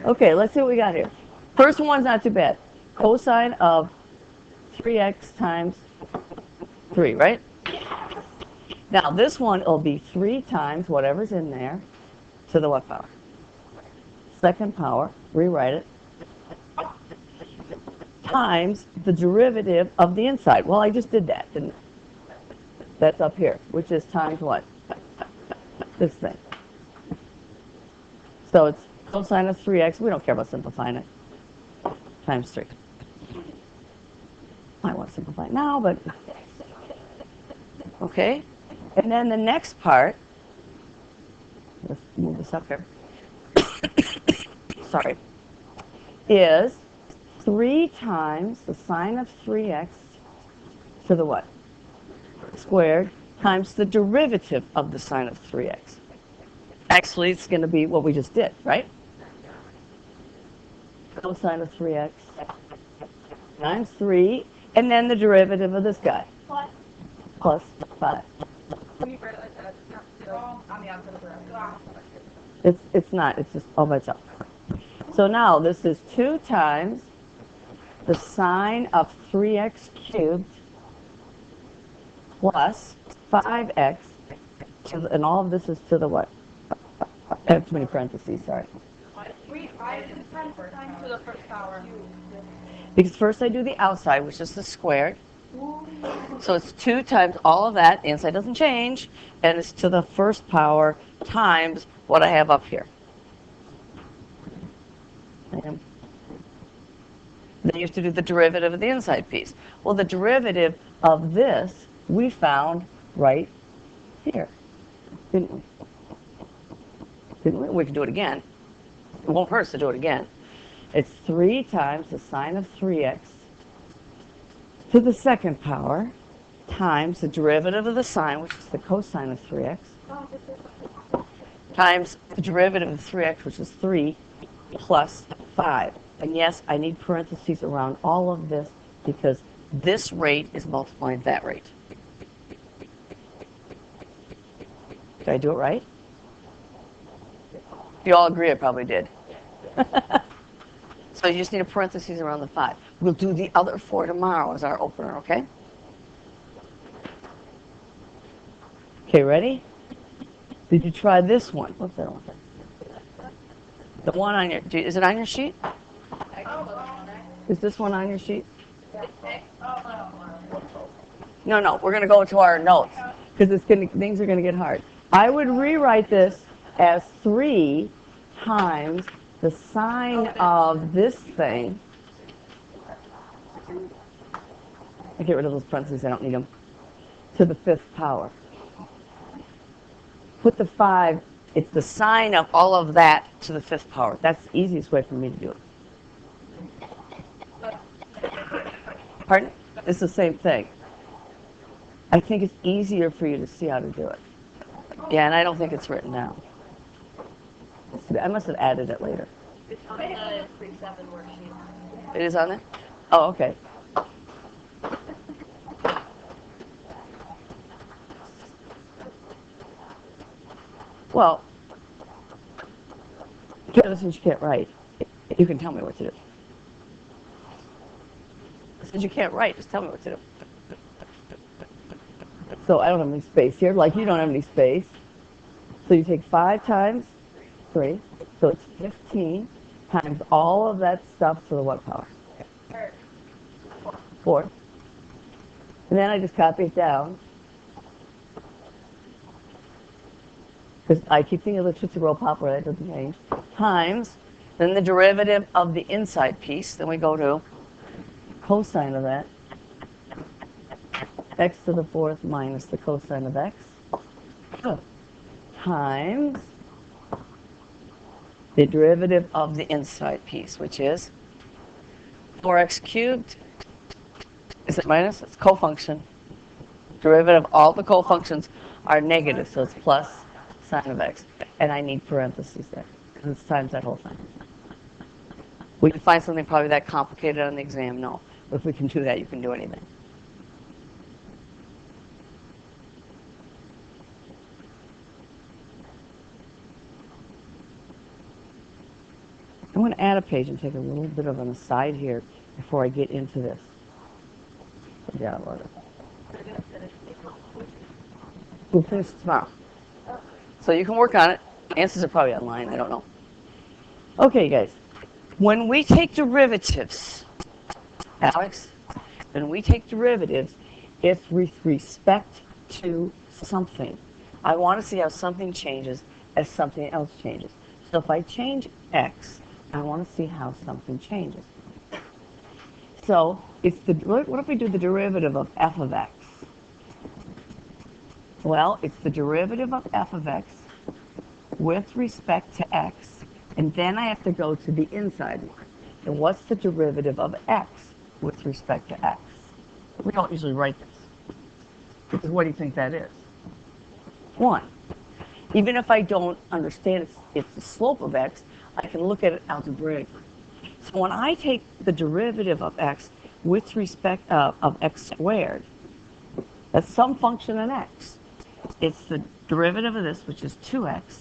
Okay, let's see what we got here. First one's not too bad. Cosine of 3x times 3, right? Now this one will be 3 times whatever's in there to the what power? Second power, rewrite it, times the derivative of the inside. Well, I just did that, didn't I? That's up here, which is times what? This thing. So it's cosine of 3x. We don't care about simplifying it. Times 3. I want to simplify it now, but okay. And then the next part, let's move this up here. Sorry, is 3 times the sine of 3x to the what? Squared times the derivative of the sine of 3x. Actually, it's going to be what we just did, right? Cosine of 3x times 3, and then the derivative of this guy. Plus 5. It's not. It's just all by itself. So now this is 2 times the sine of 3x cubed plus 5x, and all of this is to the what? I have too many parentheses, sorry. To the first power. Because first I do the outside, which is the squared. So it's 2 times all of that, the inside doesn't change, and it's to the first power times what I have up here. Then you have to do the derivative of the inside piece. Well, the derivative of this we found right here, didn't we? Didn't we? We can do it again. It won't hurt us to do it again. It's 3 times the sine of 3x to the second power times the derivative of the sine, which is the cosine of 3x, times the derivative of 3x, which is 3, plus 5. And yes, I need parentheses around all of this because this rate is multiplying that rate. Did I do it right? You all agree I probably did. So you just need a parentheses around the 5. We'll do the other 4 tomorrow as our opener, okay? Okay, ready? Did you try this one? What's that one? The one on your, is it on your sheet? Is this one on your sheet? No, we're going to go to our notes because things are going to get hard. I would rewrite this as 3 times the sine of this thing. I get rid of those parentheses, I don't need them. To the 5th power. Put the 5, it's the sine of all of that to the 5th power. That's the easiest way for me to do it. Pardon? It's the same thing. I think it's easier for you to see how to do it. Yeah, and I don't think it's written down. I must have added it later. It's on the 3-7 worksheet. It is on there? Oh, okay. Well, since you can't write, you can tell me what to do. Since you can't write, just tell me what to do. So I don't have any space here, like you don't have any space. So you take 5 times 3, so it's 15 times all of that stuff to the what power? 4. And then I just copy it down. Because I keep thinking of the Tootsie Roll Popper, that doesn't change. Times, then the derivative of the inside piece. Then we go to cosine of that. X to the 4th minus the cosine of x. Times the derivative of the inside piece, which is 4x cubed. Is it minus? It's cofunction. Derivative of all the cofunctions are negative, so it's plus sine of x. And I need parentheses there, because it's times that whole thing. We can find something probably that complicated on the exam, no. But if we can do that, you can do anything. I'm going to add a page and take a little bit of an aside here before I get into this. Yeah, I love it. We'll finish tomorrow. So you can work on it. Answers are probably online. I don't know. Okay, guys. When we take derivatives, Alex, when we take derivatives, it's with respect to something. I want to see how something changes as something else changes. So if I change x, I want to see how something changes. So it's what if we do the derivative of f of x? Well, it's the derivative of f of x with respect to x, and then I have to go to the inside one. And what's the derivative of x with respect to x? We don't usually write this, because what do you think that is? 1. Even if I don't understand it's the slope of x, I can look at it algebraically. So when I take the derivative of x with respect of x squared, that's some function in x. It's the derivative of this, which is 2x,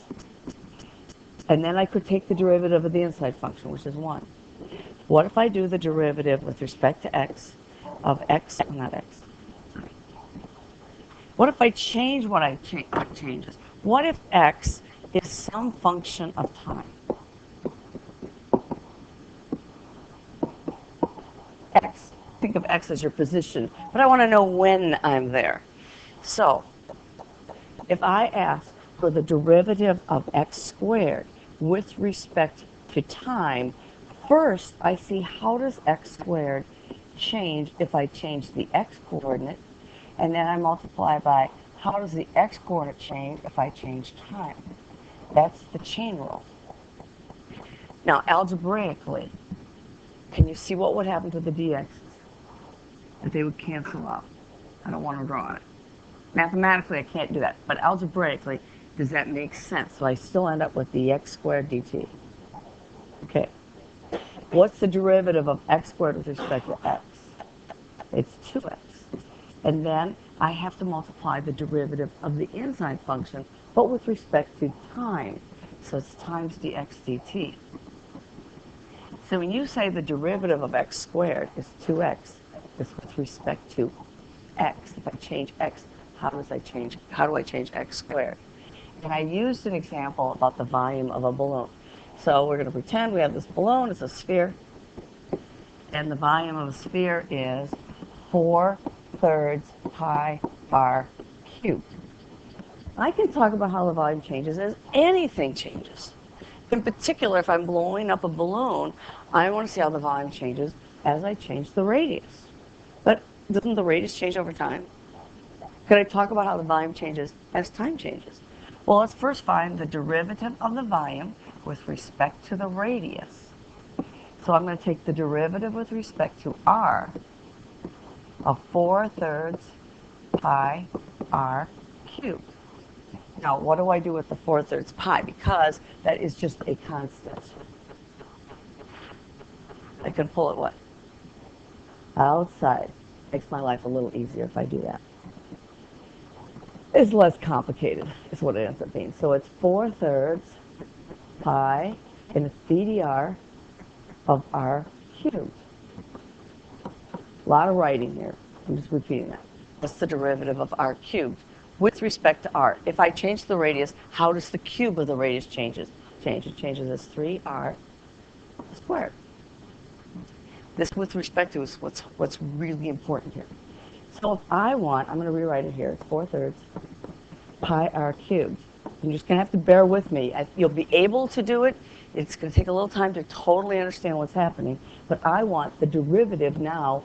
and then I could take the derivative of the inside function, which is 1. What if I do the derivative with respect to x of x, not x? What if I change what changes? What if x is some function of time? X, think of x as your position, but I want to know when I'm there. So if I ask for the derivative of x squared with respect to time, first I see how does x squared change if I change the x coordinate, and then I multiply by how does the x coordinate change if I change time. That's the chain rule. Now algebraically, can you see what would happen to the dx's? That they would cancel out. I don't want to draw it. Mathematically, I can't do that, but algebraically, does that make sense? So I still end up with the x squared dt. Okay. What's the derivative of x squared with respect to x? It's 2x. And then I have to multiply the derivative of the inside function, but with respect to time. So it's times dx dt. So when you say the derivative of x squared is 2x, it's with respect to x. If I change x, how do I change x squared? And I used an example about the volume of a balloon. So we're going to pretend we have this balloon, it's a sphere, and the volume of a sphere is 4/3 pi r cubed. I can talk about how the volume changes as anything changes. In particular, if I'm blowing up a balloon, I want to see how the volume changes as I change the radius. But doesn't the radius change over time? Could I talk about how the volume changes as time changes? Well, let's first find the derivative of the volume with respect to the radius. So I'm going to take the derivative with respect to r of 4/3 pi r cubed. Now, what do I do with the 4/3 pi? Because that is just a constant. I can pull it what? Outside. Makes my life a little easier if I do that. It's less complicated, is what it ends up being. So it's 4/3 pi and it's ddr of r cubed. A lot of writing here. I'm just repeating that. What's the derivative of r cubed with respect to r? If I change the radius, how does the cube of the radius change? It changes as 3r squared. This with respect to is what's really important here. So if I want, I'm going to rewrite it here. It's 4/3 pi r cubed. You're just going to have to bear with me. You'll be able to do it. It's going to take a little time to totally understand what's happening. But I want the derivative now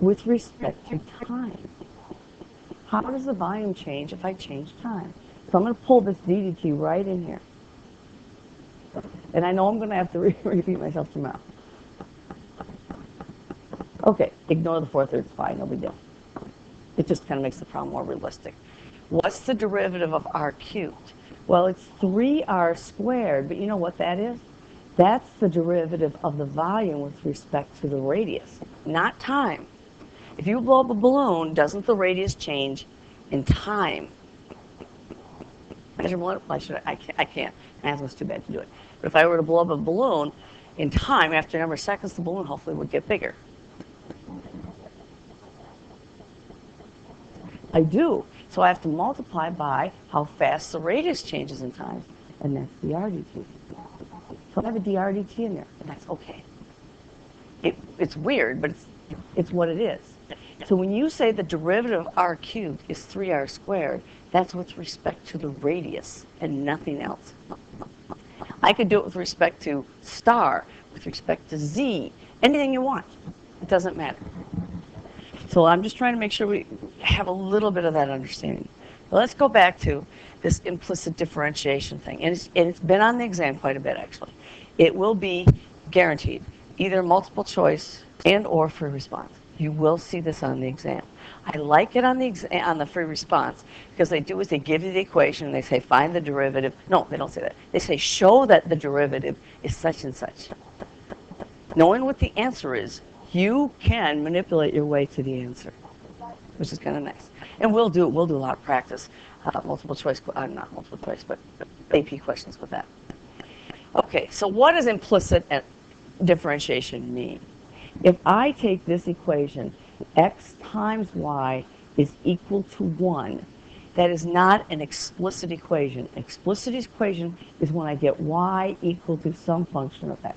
with respect to time. How does the volume change if I change time? So I'm going to pull this ddt right in here. And I know I'm going to have to repeat myself tomorrow. Okay, ignore the 4/3 pi, no big deal. It just kind of makes the problem more realistic. What's the derivative of r cubed? Well, it's 3r squared, but you know what that is? That's the derivative of the volume with respect to the radius, not time. If you blow up a balloon, doesn't the radius change in time? I can't. Math was too bad to do it. But if I were to blow up a balloon, in time, after a number of seconds, the balloon hopefully would get bigger. I do. So I have to multiply by how fast the radius changes in time, and that's the RDT. So I have a dRDT in there, and that's okay. It's weird, but it's what it is. So when you say the derivative of r cubed is 3r squared, that's with respect to the radius and nothing else. I could do it with respect to star, with respect to z, anything you want. It doesn't matter. So I'm just trying to make sure we have a little bit of that understanding. But let's go back to this implicit differentiation thing. And it's been on the exam quite a bit, actually. It will be guaranteed, either multiple choice and or free response. You will see this on the exam. I like it on the free response because they do is they give you the equation and they say find the derivative. No, they don't say that. They say show that the derivative is such and such. Knowing what the answer is, you can manipulate your way to the answer, which is kind of nice. And we'll do a lot of practice, multiple choice, not multiple choice, but AP questions with that. Okay, so what does implicit differentiation mean? If I take this equation, x times y is equal to 1, that is not an explicit equation. Explicit equation is when I get y equal to some function of x.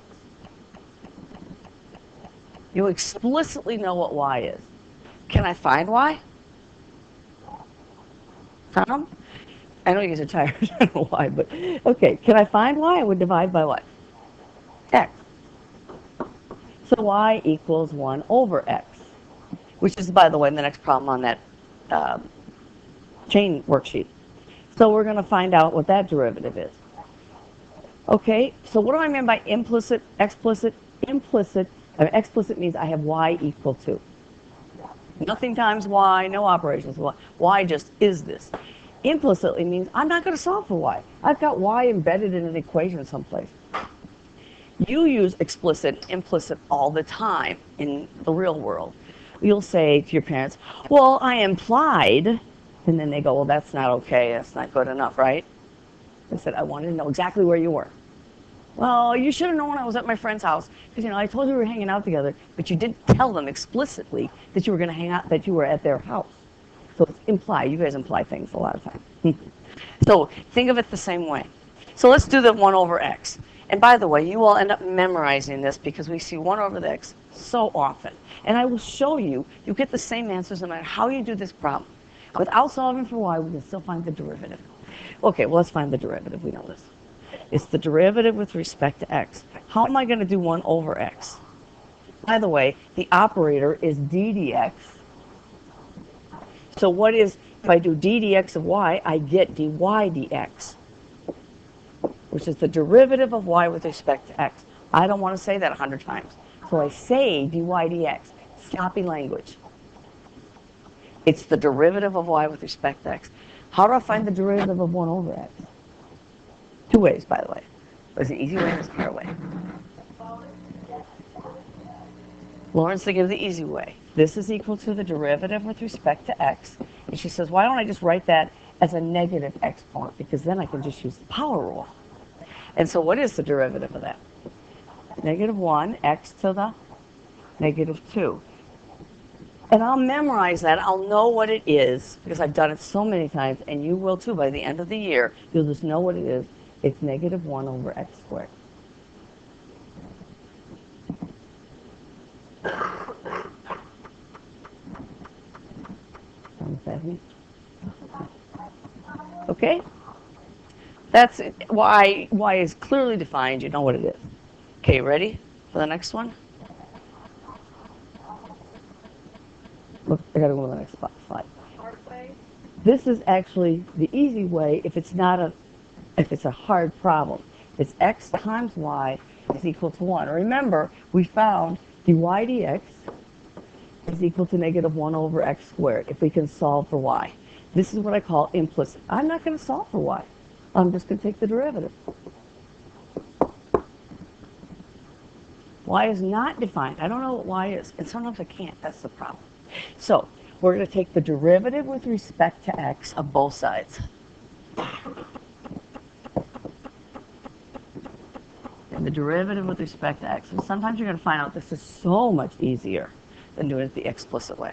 You explicitly know what y is. Can I find y? Tom? I know you guys are tired. I don't know why, but okay. Can I find y? I would divide by what? X. So y equals 1 over x, which is, by the way, the next problem on that chain worksheet. So we're going to find out what that derivative is. Okay, so what do I mean by implicit, explicit? Implicit, explicit means I have y equal to. Nothing times y, no operations with y. Y just is this. Implicitly means I'm not going to solve for y. I've got y embedded in an equation someplace. You use explicit, implicit all the time in the real world. You'll say to your parents, well, I implied, and then they go, well, that's not okay, that's not good enough, right? I said, I wanted to know exactly where you were. Well, you should have known I was at my friend's house, because, I told you we were hanging out together, but you didn't tell them explicitly that you were going to hang out, that you were at their house. So it's implied. You guys imply things a lot of times. So think of it the same way. So let's do the 1 over x. And by the way, you will end up memorizing this because we see 1 over the x so often. And I will show you, you get the same answers no matter how you do this problem. Without solving for y, we can still find the derivative. Okay, well, let's find the derivative. We know this. It's the derivative with respect to x. How am I going to do 1 over x? By the way, the operator is d dx. So what is, if I do d dx of y, I get dy dx, which is the derivative of y with respect to x. I don't want to say that 100 times. So I say dy dx, sloppy language. It's the derivative of y with respect to x. How do I find the derivative of 1 over x? 2 ways, by the way. There's an easy way and there's a hard way. Lauren's thinking of the easy way. This is equal to the derivative with respect to x. And she says, why don't I just write that as a negative exponent? Because then I can just use the power rule. And so what is the derivative of that? Negative 1, x to the negative 2. And I'll memorize that. I'll know what it is because I've done it so many times, and you will too. By the end of the year, you'll just know what it is. It's negative 1 over x squared. Okay? That's it. Y is clearly defined. You know what it is. Okay, ready for the next one? Look, I gotta go to the next slide. This is actually the easy way if it's a hard problem. It's x times y is equal to 1. Remember, we found dy dx is equal to negative 1 over x squared if we can solve for y. This is what I call implicit. I'm not going to solve for y. I'm just going to take the derivative. Y is not defined. I don't know what y is, and sometimes I can't. That's the problem. So we're going to take the derivative with respect to x of both sides. the derivative with respect to x. And sometimes you're going to find out this is so much easier than doing it the explicit way.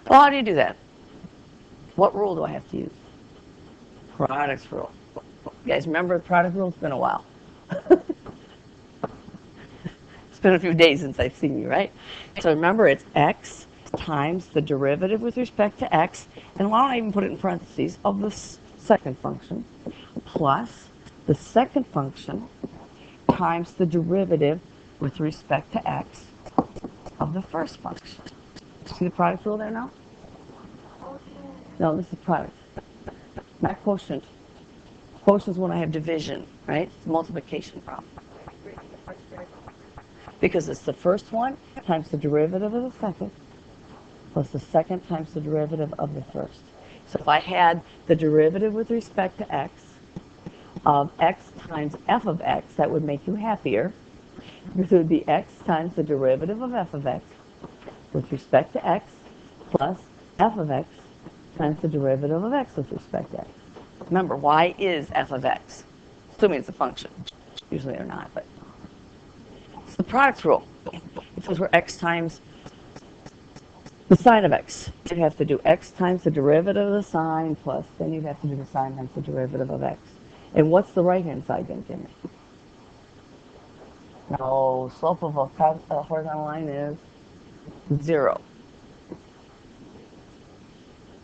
Well, how do you do that? What rule do I have to use? Products rule. You guys remember the product rule? It's been a while. It's been a few days since I've seen you, right? So remember, it's x times the derivative with respect to x, and why don't I even put it in parentheses, of the second function, plus the second function times the derivative with respect to x of the first function. See the product rule there now? No, this is product, not quotient. Quotient is when I have division, right? It's a multiplication problem. Because it's the first one times the derivative of the second, plus the second times the derivative of the first. So if I had the derivative with respect to x of x times f of x, that would make you happier. Because it would be x times the derivative of f of x with respect to x plus f of x times the derivative of x with respect to x. Remember, y is f of x, assuming it's a function. Usually they're not, but it's the product rule. It says where x times the sine of x. You have to do x times the derivative of the sine plus, then you have to do the sine times the derivative of x. And what's the right-hand side going to give me? No, slope of a horizontal line is 0.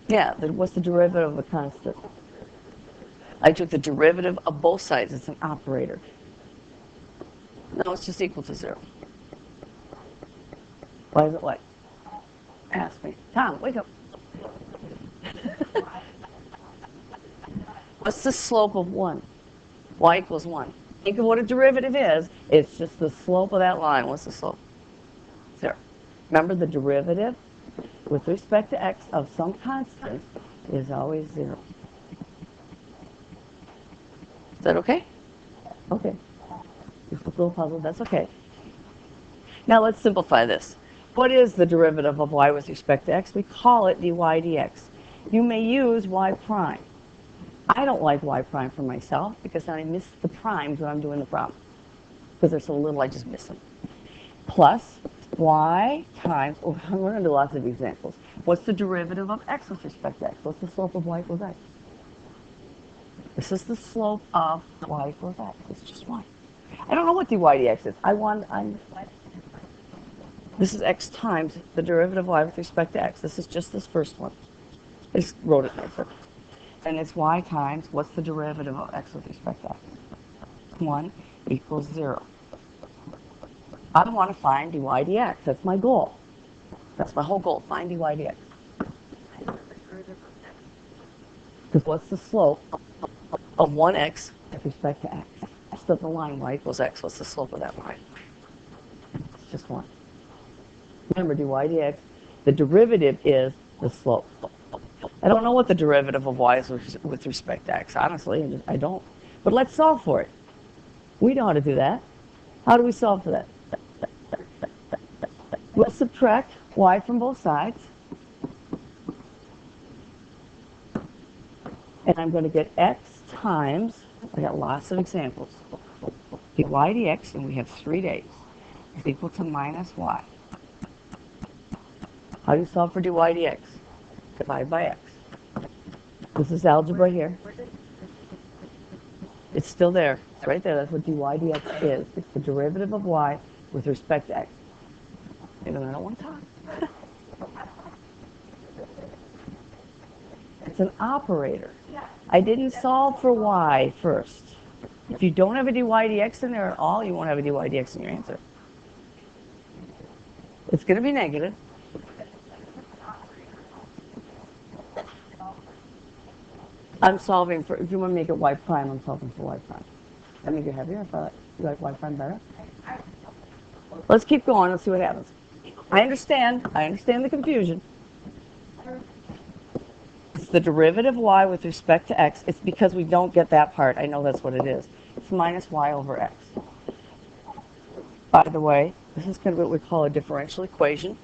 Yeah, what's the derivative of a constant? I took the derivative of both sides. It's an operator. No, it's just equal to 0. Why is it what? Ask me. Tom, wake up. What's the slope of 1? Y equals 1. Think of what a derivative is. It's just the slope of that line. What's the slope? 0. Remember, the derivative with respect to x of some constant is always 0. Is that okay? Okay. Just a little puzzle. That's okay. Now let's simplify this. What is the derivative of y with respect to x? We call it dy dx. You may use y prime. I don't like y prime for myself because then I miss the primes when I'm doing the problem. Because they're so little, I just miss them. Plus y times, we're going to do lots of examples. What's the derivative of x with respect to x? What's the slope of y equals x? This is the slope of y equals x. It's just y. I don't know what dy dx is. This is x times the derivative of y with respect to x. This is just this first one. I just wrote it there. And it's y times, what's the derivative of x with respect to x? 1 equals 0. I want to find dy dx. That's my goal. That's my whole goal, find dy dx. Because what's the slope of 1x with respect to x? That's the line y equals x. What's the slope of that line? It's just 1. Remember, dy dx, the derivative is the slope. I don't know what the derivative of y is with respect to x. Honestly, I don't. But let's solve for it. We know how to do that. How do we solve for that? Let's subtract y from both sides. And I'm going to get x times, I got lots of examples, dy dx, and we have 3 days, is equal to minus y. How do you solve for dy dx? Divide by x. This is algebra here. It's still there. It's right there. That's what dy dx is. It's the derivative of y with respect to x. Even though I don't want to talk. It's an operator. I didn't solve for y first. If you don't have a dy dx in there at all, you won't have a dy dx in your answer. It's going to be negative. I'm solving for, if you want to make it y prime, I'm solving for y prime. That make you happier if you like y prime better? Let's keep going. Let's see what happens. I understand the confusion. It's the derivative of y with respect to x. It's because we don't get that part. I know that's what it is. It's minus y over x. By the way, this is going to be what we call a differential equation.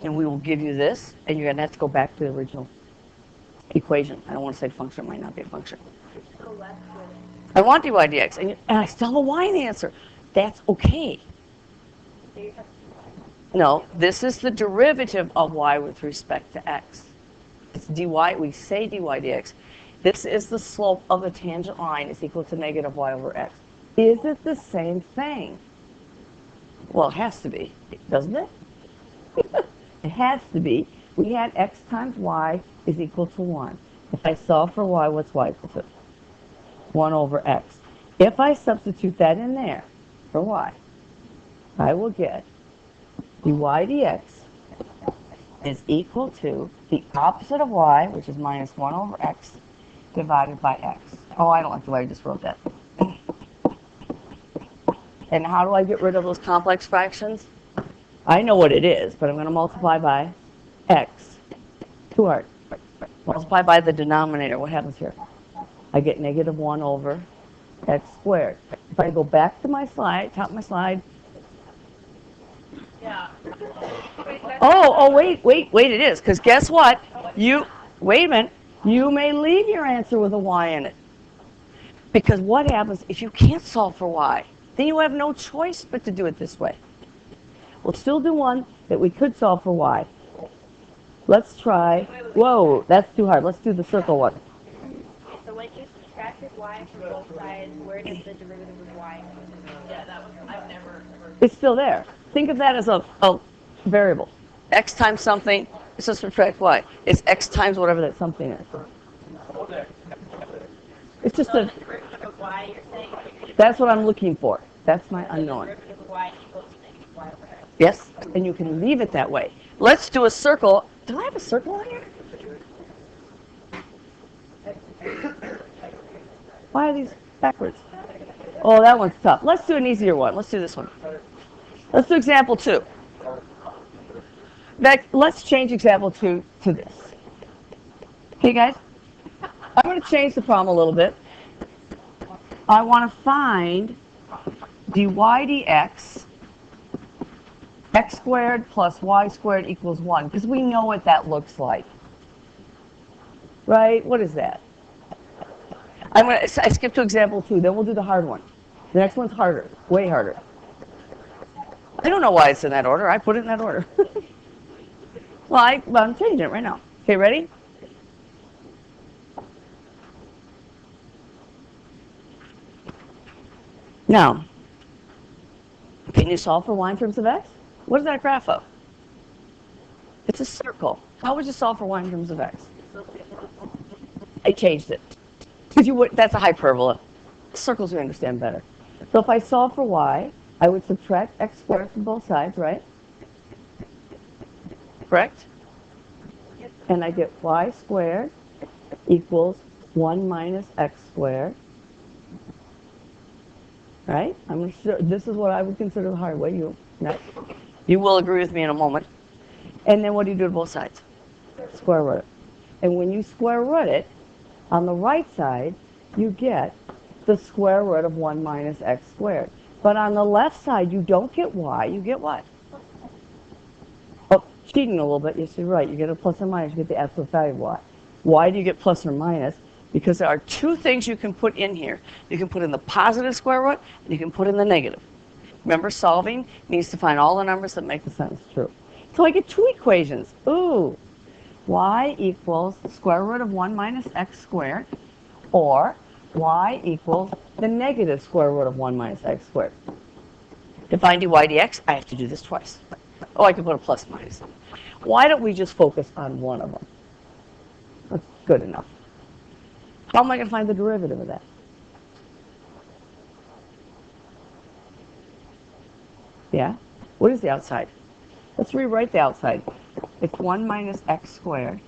And we will give you this, and you're going to have to go back to the original equation. I don't want to say function. It might not be a function. I want dy dx, and I still have a y in the answer. That's okay. No, this is the derivative of y with respect to x. It's dy, we say dy dx. This is the slope of the tangent line is equal to negative y over x. Is it the same thing? Well, it has to be, doesn't it? It has to be. We had x times y is equal to 1. If I solve for y, what's y equal to? 1 over x. If I substitute that in there for y, I will get dy dx is equal to the opposite of y, which is minus 1 over x, divided by x. Oh, I don't like the way I just wrote that. And how do I get rid of those complex fractions? I know what it is, but I'm going to multiply by x. Too hard. Multiply by the denominator. What happens here? I get negative 1 over x squared. If I go back to my slide, top of my slide. Yeah. Wait, it is. Because guess what? Wait a minute. You may leave your answer with a y in it. Because what happens if you can't solve for y? Then you have no choice but to do it this way. We'll still do one that we could solve for y. Let's try. Whoa, that's too hard. Let's do the circle one. So when you subtracted y from both sides, where does the derivative of y? Yeah, that was, I've never. It's still there. Think of that as a variable. X times something, it's just subtract y. It's x times whatever that something is. It's just a, Derivative of y, you're saying? that's what I'm looking for. That's my unknown. Derivative of y equals negative y over x. Yes, and you can leave it that way. Let's do a circle. Do I have a circle on here? Why are these backwards? Oh, that one's tough. Let's do an easier one. Let's do this one. Let's do example 2. Let's change example 2 to this. Okay, guys? I'm going to change the problem a little bit. I want to find dy dx, x squared plus y squared equals 1, because we know what that looks like. Right? What is that? I skipped to example 2, then we'll do the hard one. The next one's harder, way harder. I don't know why it's in that order. I put it in that order. Well, I'm changing it right now. Okay, ready? Now, can you solve for y in terms of x? What is that graph of? It's a circle. How would you solve for y in terms of x? I changed it. Because that's a hyperbola. Circles we understand better. So if I solve for y, I would subtract x squared from both sides, right? Correct? And I get y squared equals 1 minus x squared. Right? This is what I would consider the hard way. You will agree with me in a moment. And then what do you do to both sides? Square root it. And when you square root it, on the right side, you get the square root of 1 minus x squared. But on the left side, you don't get y, you get what? Oh, cheating a little bit. Yes, you're right. You get a plus or minus, you get the absolute value of y. Why do you get plus or minus? Because there are two things you can put in here. You can put in the positive square root, and you can put in the negative. Remember, solving needs to find all the numbers that make the sentence true. So I get two equations. Ooh, y equals the square root of 1 minus x squared, or y equals the negative square root of 1 minus x squared. To find dy dx, I have to do this twice. Oh, I can put a plus minus. Why don't we just focus on one of them? That's good enough. How am I going to find the derivative of that? Yeah? What is the outside? Let's rewrite the outside. It's 1 minus x squared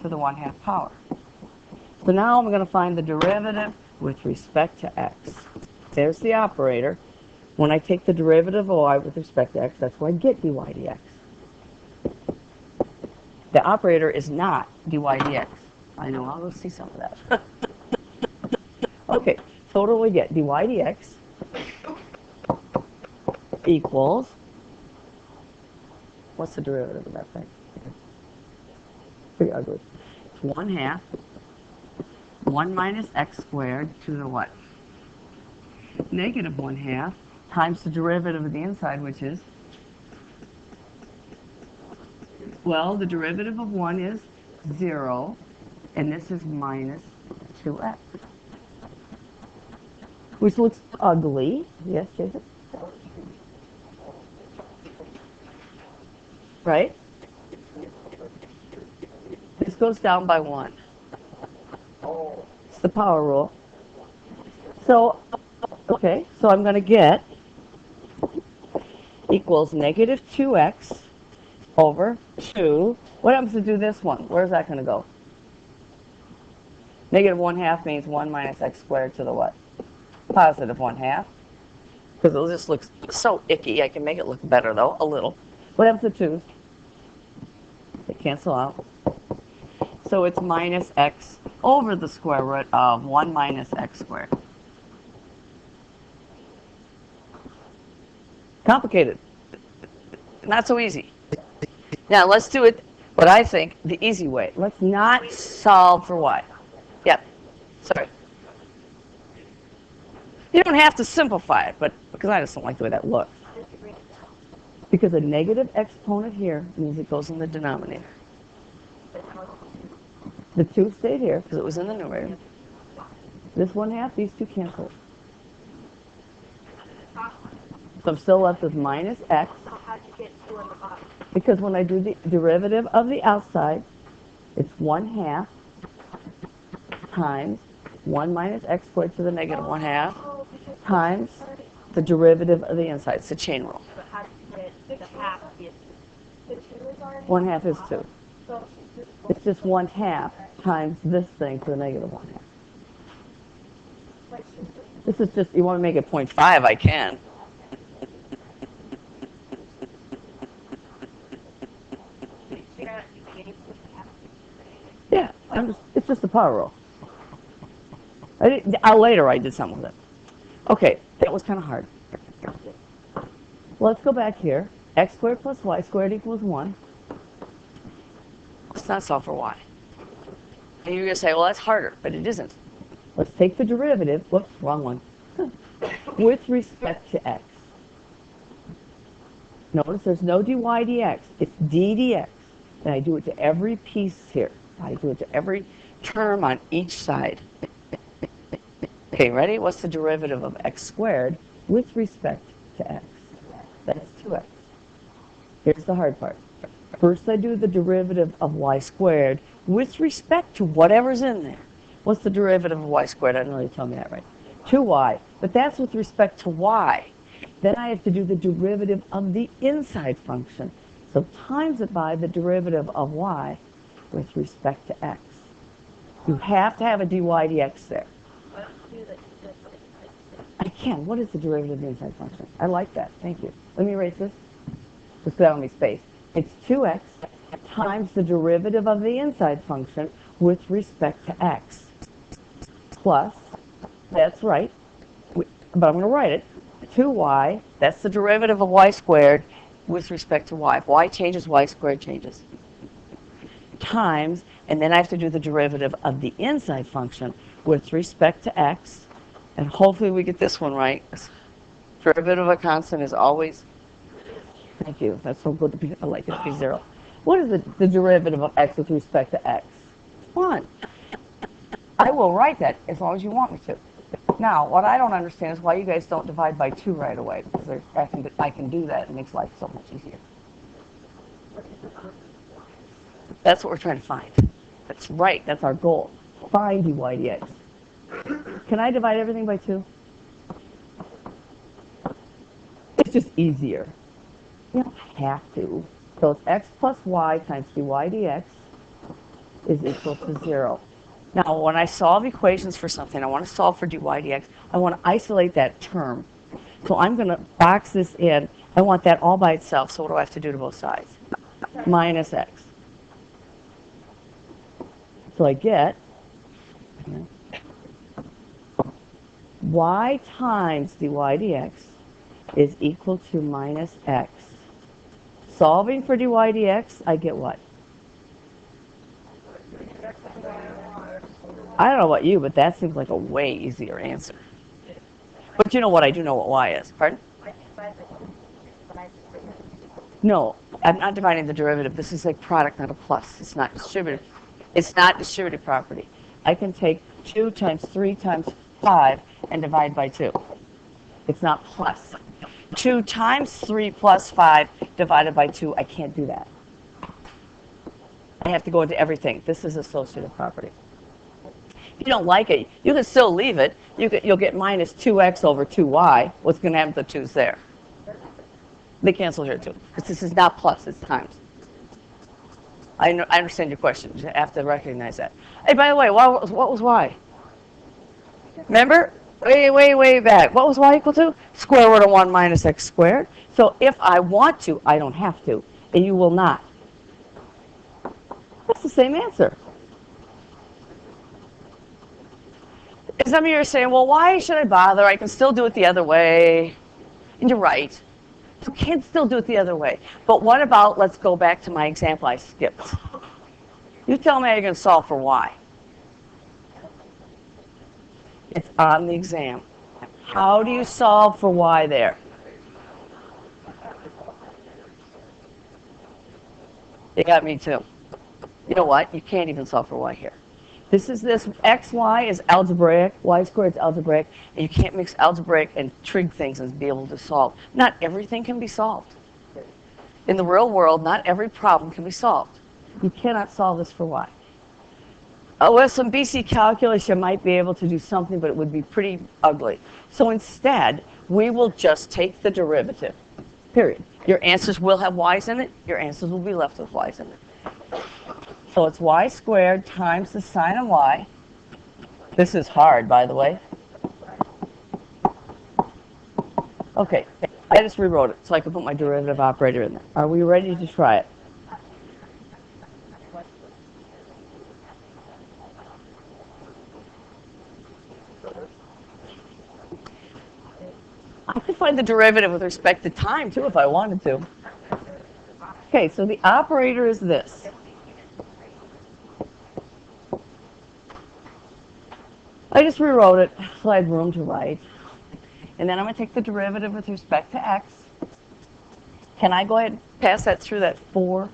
to the 1/2 power. So now I'm going to find the derivative with respect to x. There's the operator. When I take the derivative of y with respect to x, that's where I get dy dx. The operator is not dy dx. I know, I'll go see some of that. Okay, so what do we get? Dy dx equals, what's the derivative of that thing? Pretty ugly. It's 1/2 1 minus x squared to the what? Negative 1/2 times the derivative of the inside, which is, well, the derivative of 1 is 0, and this is minus 2x. Which looks ugly. Yes, Jason? Right? This goes down by 1. It's the power rule. So, okay, so I'm going to get equals negative 2x over 2. What happens to do this one? Where's that going to go? Negative 1/2 means 1 minus x squared to the what? Positive 1/2. Because it just looks so icky. I can make it look better, though, a little. What happens to 2's? They cancel out. So it's minus x over the square root of 1 minus x squared. Complicated. Not so easy. Now let's do it, what I think, the easy way. Let's not solve for y. Yep. Sorry. You don't have to simplify it, but because I just don't like the way that looks. Because a negative exponent here means it goes in the denominator. The 2 stayed here because it was in the numerator. This 1/2, these 2 cancel. So I'm still left with minus x. Because when I do the derivative of the outside, it's 1/2 times 1 minus x squared to the negative 1/2 times the derivative of the inside. It's a chain rule. 1/2 is 2. It's just 1/2 times this thing to the negative 1/2. This is just, you want to make it 0.5, I can. Yeah, it's just a power rule. Later I did something with it. Okay, that was kind of hard. Let's go back here. X squared plus y squared equals 1. Let's not solve for y. And you're going to say, well, that's harder, but it isn't. Let's take the derivative. Whoops, wrong one. With respect to x. Notice there's no dy dx. It's d dx. And I do it to every piece here. I do it to every term on each side. Okay, ready? What's the derivative of x squared with respect to x? That's 2x. Here's the hard part. First I do the derivative of y squared with respect to whatever's in there. What's the derivative of y squared? I don't know you tell me that right. 2y. But that's with respect to y. Then I have to do the derivative of the inside function. So times it by the derivative of y with respect to x. You have to have a dy dx there. I can. What is the derivative of the inside function? I like that. Thank you. Let me erase this. Just without any space. It's 2x times the derivative of the inside function with respect to x. Plus, that's right, but I'm going to write it, 2y, that's the derivative of y squared with respect to y. If y changes, y squared changes. Times, and then I have to do the derivative of the inside function with respect to x, and hopefully we get this one right. Derivative of a constant is always, thank you, that's so good to be, I like it to be 0. What is the derivative of x with respect to x? 1. I will write that as long as you want me to. Now, what I don't understand is why you guys don't divide by 2 right away, because I can do that. It makes life so much easier. That's what we're trying to find. That's right. That's our goal. Find dy dx. Can I divide everything by 2? It's just easier. You don't have to. So it's x plus y times dy dx is equal to 0. Now, when I solve equations for something, I want to solve for dy dx, I want to isolate that term. So I'm going to box this in. I want that all by itself, so what do I have to do to both sides? Minus x. So I get y times dy dx is equal to minus x. Solving for dy dx, I get what? I don't know about you, but that seems like a way easier answer. But you know what? I do know what y is. Pardon? No, I'm not dividing the derivative. This is a product, not a plus. It's not distributive. It's not distributive property. I can take 2 times 3 times 5 and divide by 2. It's not plus. 2 times 3 plus 5 divided by 2, I can't do that. I have to go into everything. This is associative property. If you don't like it, you can still leave it. You'll get minus 2x over 2y. What's going to happen to the 2's there? They cancel here too. Because this is not plus, it's times. I understand your question. You have to recognize that. Hey, by the way, what was y? Remember? Way back. What was y equal to? Square root of 1 minus x squared. So if I want to, I don't have to. And you will not. That's the same answer. And some of you are saying, well, why should I bother? I can still do it the other way. And you're right. You can still do it the other way. But what about, let's go back to my example I skipped. You tell me how you're going to solve for y. It's on the exam. How do you solve for y there? You got me too. You know what? You can't even solve for y here. This x, y is algebraic, y squared is algebraic, and you can't mix algebraic and trig things and be able to solve. Not everything can be solved. In the real world, not every problem can be solved. You cannot solve this for y. With some BC calculus, you might be able to do something, but it would be pretty ugly. So instead, we will just take the derivative, period. Your answers will have y's in it. Your answers will be left with y's in it. So it's y squared times the sine of y. This is hard, by the way. Okay, I just rewrote it so I could put my derivative operator in there. Are we ready to try it? I could find the derivative with respect to time, too, if I wanted to. Okay, so the operator is this. I just rewrote it so I had room to write. And then I'm going to take the derivative with respect to x. Can I go ahead and pass that through that 4?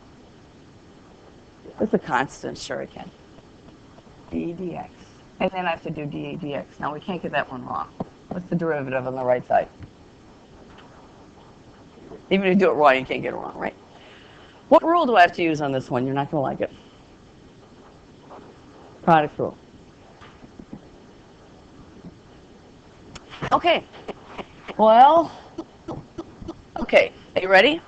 It's a constant, sure I can. d dx. And then I have to do dA dx. Now we can't get that one wrong. What's the derivative on the right side? Even if you do it wrong, you can't get it wrong, right? What rule do I have to use on this one? You're not going to like it. Product rule. Okay. Well, okay. Are you ready?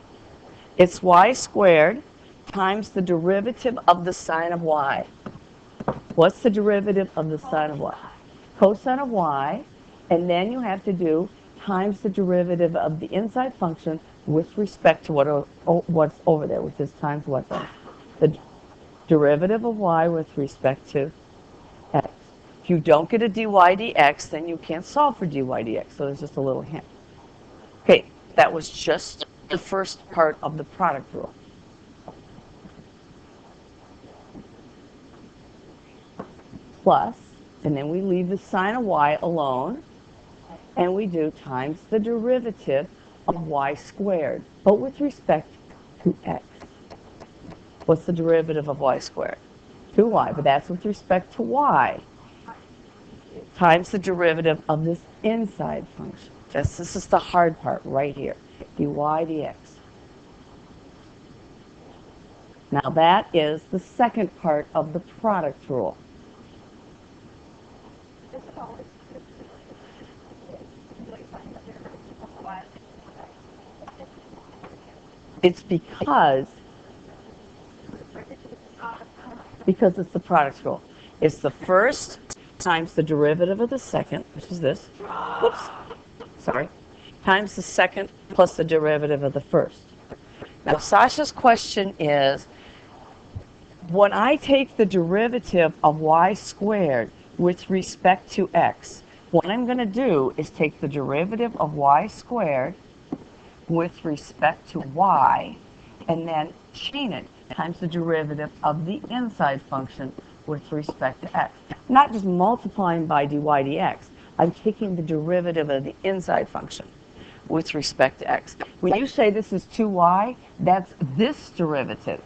It's y squared times the derivative of the sine of y. What's the derivative of the sine of y? Cosine of y, and then you have to do times the derivative of the inside function with respect to what's over there, which is times what's on the derivative of y with respect to x. If you don't get a dy dx, then you can't solve for dy dx. So there's just a little hint. Okay, that was just the first part of the product rule. Plus, and then we leave the sine of y alone, and we do times the derivative of y squared, but with respect to x. What's the derivative of y squared? 2y, but that's with respect to y, times the derivative of this inside function. This is the hard part right here, dy dx. Now that is the second part of the product rule. It's because it's the product rule. It's the first times the derivative of the second, which is this, whoops, sorry, times the second plus the derivative of the first. Now Sasha's question is, when I take the derivative of y squared with respect to x, what I'm going to do is take the derivative of y squared with respect to y, and then chain it times the derivative of the inside function with respect to x. Not just multiplying by dy dx. I'm taking the derivative of the inside function. with respect to x. When you say this is 2y, that's this derivative.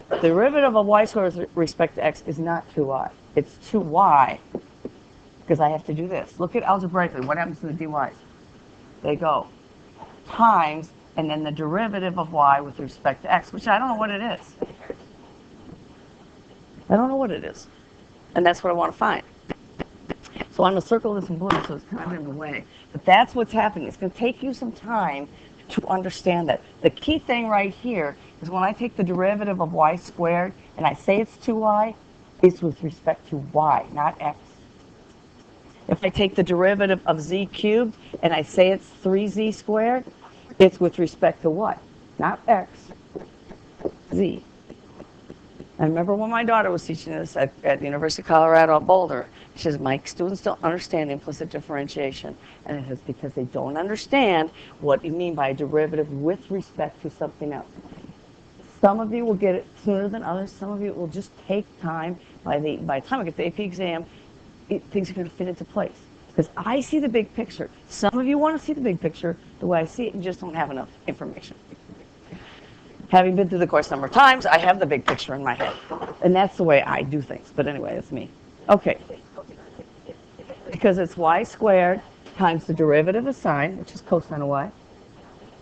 The derivative of y squared with respect to x is not 2y. It's 2y, because I have to do this. Look at algebraically. What happens to the dy's? They go times, and then the derivative of y with respect to x, which I don't know what it is. I don't know what it is. And that's what I want to find. So I'm going to circle this in blue so it's kind of in the way. But that's what's happening. It's going to take you some time to understand that. The key thing right here is when I take the derivative of y squared and I say it's 2y, it's with respect to y, not x. If I take the derivative of z cubed and I say it's 3z squared, it's with respect to what? Not x, z. I remember when my daughter was teaching this at the University of Colorado at Boulder. She says, my students don't understand implicit differentiation. And it is because they don't understand what you mean by a derivative with respect to something else. Some of you will get it sooner than others. Some of you it will just take time. By the time I get the AP exam, things are going to fit into place. Because I see the big picture. Some of you want to see the big picture the way I see it and just don't have enough information. Having been through the course a number of times, I have the big picture in my head. And that's the way I do things. But anyway, it's me. Okay. Because it's y squared times the derivative of sine, which is cosine of y,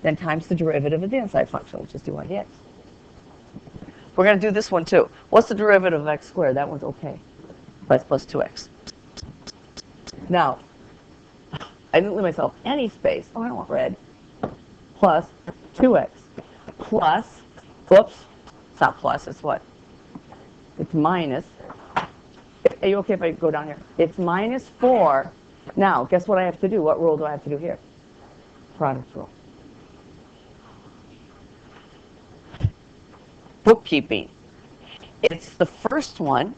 then times the derivative of the inside function, which is dy dx. We're going to do this one too. What's the derivative of x squared? That one's okay. That's plus 2x. Now, I didn't leave myself any space. Oh, I don't want red. Plus 2x. Plus, whoops, it's not plus, it's what? It's minus. Are you okay if I go down here? It's minus 4. Now, guess what I have to do? What rule do I have to do here? Product rule. Bookkeeping. It's the first one,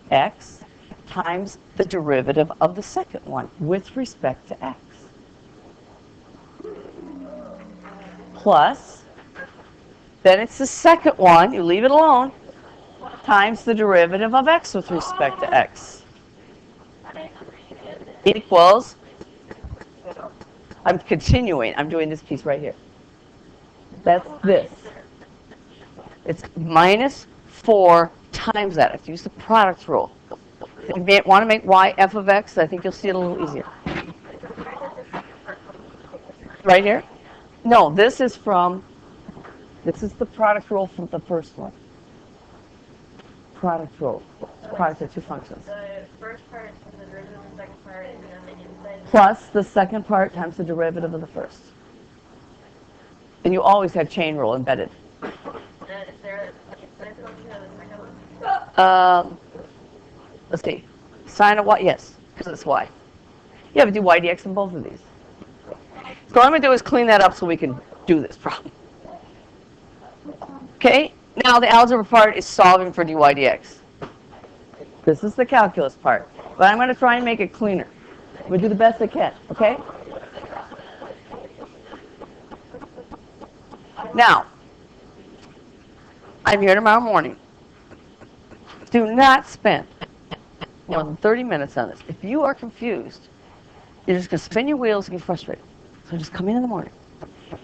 x, times the derivative of the second one with respect to x. Plus, then it's the second one, you leave it alone, times the derivative of x with respect to x. Equals, I'm continuing, I'm doing this piece right here. That's this. It's minus 4 times that. I have to use the product rule. If you want to make y f of x, I think you'll see it a little easier. Right here? No, this is the product rule from the first one. Product rule. Product of two functions. The first part is the derivative of the second part, and then the inside. Plus the second part times the derivative of the first. And you always have chain rule embedded. Is there a function of the second one? Let's see. Sine of y, yes, because it's y. Yeah, but do y dx in both of these. So what I'm going to do is clean that up so we can do this problem. Okay, now the algebra part is solving for dy dx. This is the calculus part. But I'm going to try and make it cleaner. I'm going to do the best I can, okay? Now, I'm here tomorrow morning. Do not spend more than 30 minutes on this. If you are confused, you're just going to spin your wheels and get frustrated. So just come in the morning.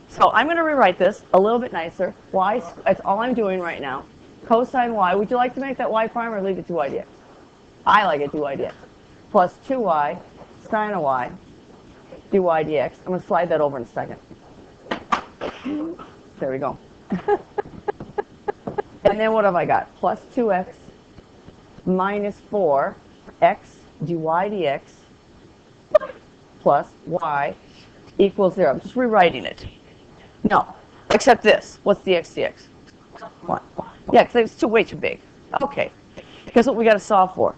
So I'm going to rewrite this a little bit nicer. Y, that's all I'm doing right now. Cosine y. Would you like to make that y prime or leave it dy dx? I like it dy dx. Plus 2y sine of y dy dx. I'm going to slide that over in a second. There we go. And then what have I got? Plus 2x minus 4x dy dx plus y equals 0. I'm just rewriting it. No, except this. What's the x dx? 1. Yeah, because it's way too big. Okay. Guess what we got to solve for?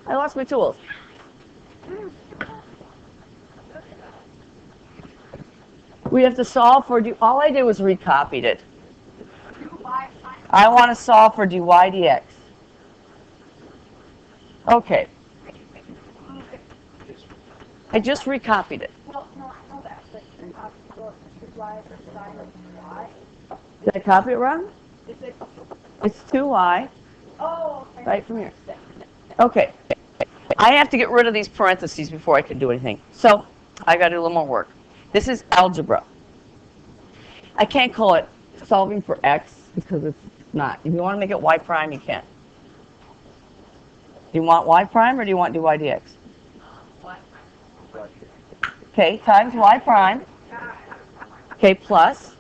I lost my tools. We have to solve for, all I did was recopied it. I want to solve for dy dx. Okay. I just recopied it. Did I copy it wrong? It's 2y. Right from here. Okay. I have to get rid of these parentheses before I can do anything. So I got to do a little more work. This is algebra. I can't call it solving for x because it's not. If you want to make it y prime, you can. Do you want y prime or do you want dy dx? Okay, times y prime. Okay, plus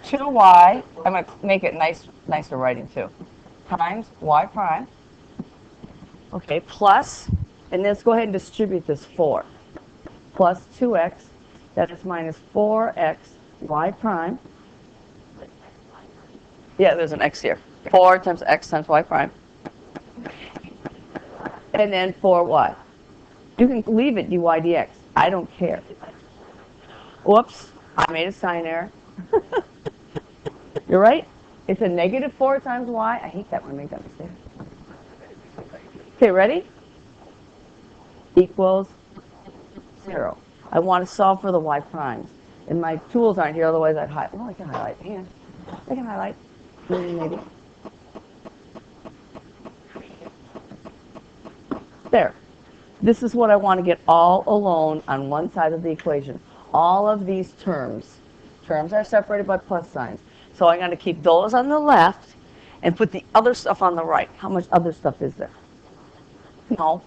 2y. I'm going to make it nicer writing too. Times y prime. Okay, plus, and let's go ahead and distribute this 4. Plus 2x, that is minus 4x y prime. Yeah, there's an x here. 4 times x times y prime. And then 4y. You can leave it dy dx. I don't care. Whoops, I made a sign error. You're right. It's a negative 4 times y. I hate that when I make that mistake. Okay, ready? Equals 0. I want to solve for the y primes. And my tools aren't here, otherwise I'd highlight. Well, I can highlight. Hang on. I can highlight. Maybe. There. This is what I want to get all alone on one side of the equation. All of these terms. Terms are separated by plus signs. So I'm going to keep those on the left and put the other stuff on the right. How much other stuff is there? No.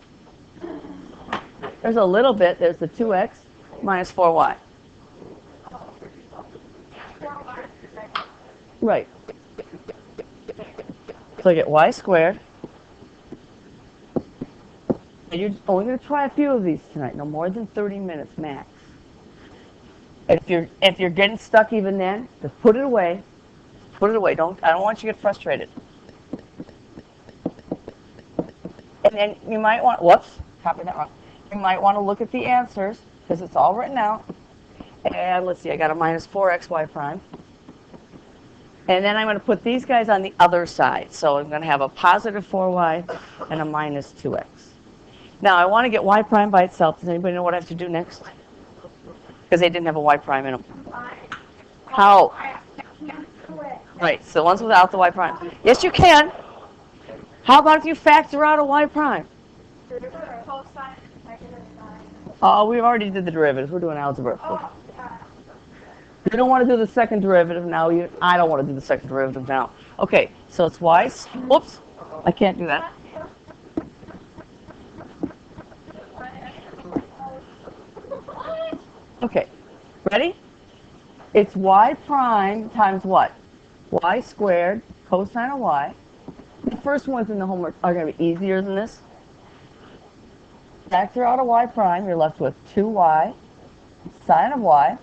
There's a little bit. There's the 2x minus 4y. Right. So I get y squared. And you're only going to try a few of these tonight. No more than 30 minutes max. If you're getting stuck even then, just put it away. Put it away. I don't want you to get frustrated. And then you might want, whoops, copied that wrong. You might want to look at the answers because it's all written out. And let's see, I got a minus 4xy prime. And then I'm going to put these guys on the other side. So I'm going to have a positive 4y and a minus 2x. Now I want to get y prime by itself. Does anybody know what I have to do next? Because they didn't have a y prime in them. How? Right, so one's without the y prime. Yes, you can. How about if you factor out a y prime? Oh, we already did the derivatives. We're doing algebra. You don't want to do the second derivative now. I don't want to do the second derivative now. Okay, so it's y. Whoops, I can't do that. Okay, ready? It's y prime times what? Y squared cosine of y. The first ones in the homework are going to be easier than this. Factor out a y prime, you're left with 2y sine of y.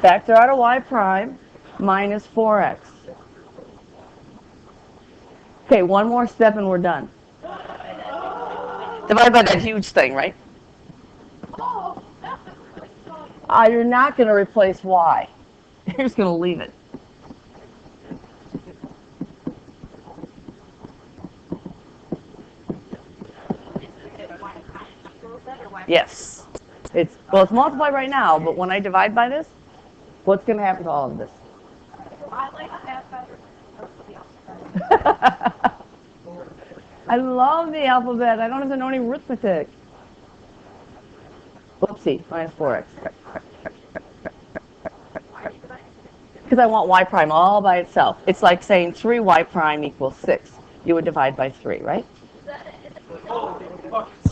Factor out a y prime minus 4x. Okay, one more step and we're done. Divide by that huge thing, right? You're not going to replace y. You're just going to leave it. Yes. It's multiplied right now, but when I divide by this, what's going to happen to all of this? I love the alphabet. I don't have to know any arithmetic. Whoopsie, minus 4x. Because I want y prime all by itself. It's like saying 3y prime equals 6. You would divide by 3, right?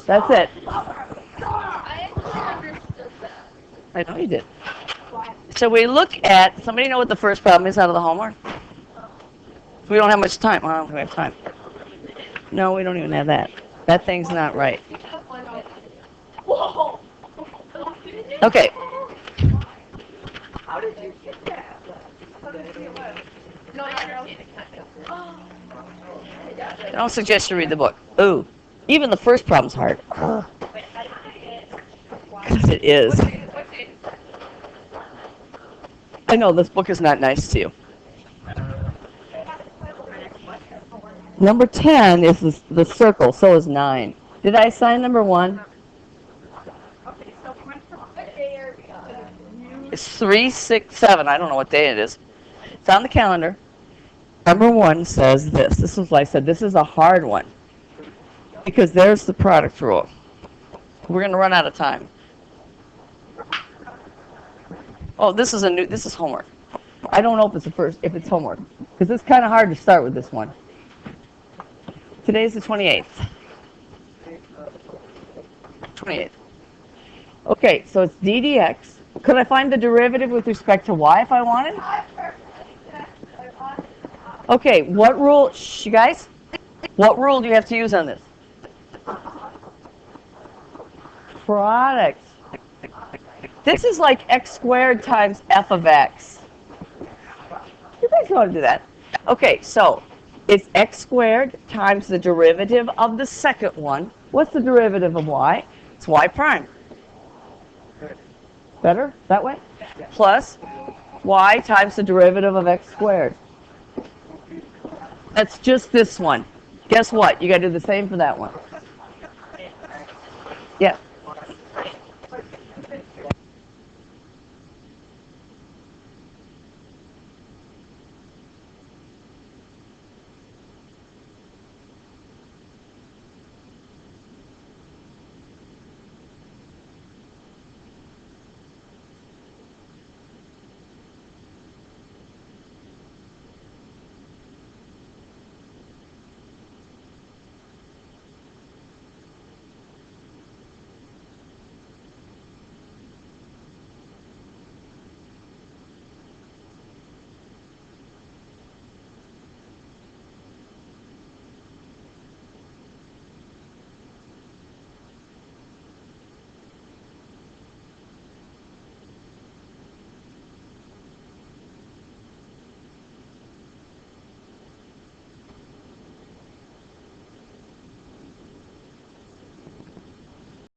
That's it. I actually understood that. I know you did. So we look at, somebody know what the first problem is out of the homework? We don't have much time. Well, we have time. No, we don't even have that. That thing's not right. Okay. How did you get that? No, I don't suggest you read the book. Ooh, even the first problem's hard. Because it is. I know, this book is not nice to you. Number 10 is the circle, so is 9. Did I assign number 1? It's 3, 6, 7. I don't know what day it is. It's on the calendar. Number 1 says this. This is what I said. This is a hard one. Because there's the product rule. We're going to run out of time. Oh, this is homework. I don't know if it's homework, because it's kind of hard to start with this one. Today's the 28th. 28th. Okay, so it's d dx. Could I find the derivative with respect to y if I wanted? Okay, what rule, you guys? What rule do you have to use on this? Product. This is like x squared times f of x. You guys know how to do that. Okay, so it's x squared times the derivative of the second one. What's the derivative of y? It's y prime. Better? That way? Plus y times the derivative of x squared. That's just this one. Guess what? You got to do the same for that one. Yeah.